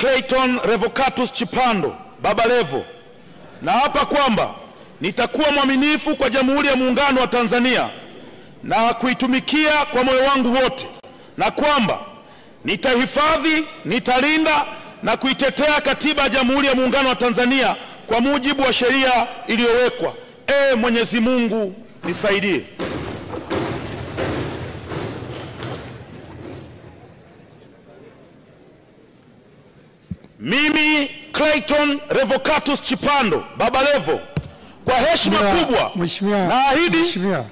Clayton Revocatus Chipando Baba Levo, naapa kwamba nitakuwa mwaminifu kwa Jamhuri ya Muungano wa Tanzania na kuitumikia kwa moyo wangu wote, na kwamba nitahifadhi, nitalinda na kuitetea Katiba ya Jamhuri ya Muungano wa Tanzania kwa mujibu wa sheria iliyowekwa. Mwenyezi Mungu nisaidie. Mimi Clayton Revocatus Chipando Baba Levo, kwa heshima kubwa naahidi. Mheshimiwa,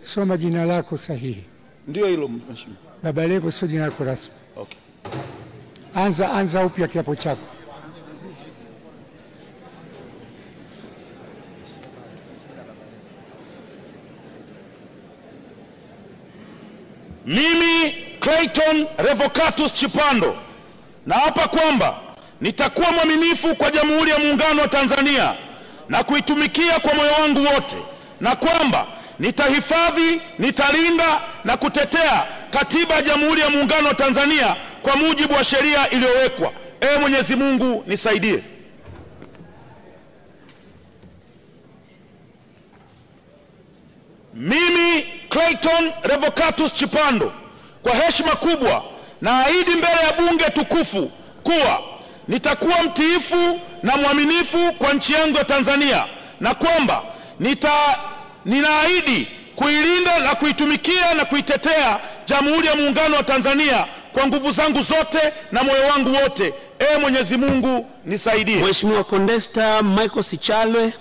soma jina lako sahihi. Ndio hilo mheshimiwa. Baba Levo sio jina lako rasmi. Okay. Anza upya kiapo chako. Mimi Clayton Revocatus Chipando naapa kwamba nitakuwa mwaminifu kwa Jamhuri ya Muungano wa Tanzania na kuitumikia kwa moyo wangu wote, na kwamba nitahifadhi, nitalinda na kutetea Katiba ya Jamhuri ya Muungano wa Tanzania kwa mujibu wa sheria iliyowekwa. Mwenyezi Mungu nisaidie. Mimi Clayton Revocatus Chipando, kwa heshima kubwa naahidi mbele ya bunge tukufu kuwa nitakuwa mtiifu na mwaminifu kwa nchi yangu ya Tanzania, na kwamba ninaahidi kuilinda na kuitumikia na kuitetea Jamhuri ya Muungano wa Tanzania kwa nguvu zangu zote na moyo wangu wote. Mwenyezi Mungu nisaidie. Mheshimiwa Condesta Michael Sichalwe.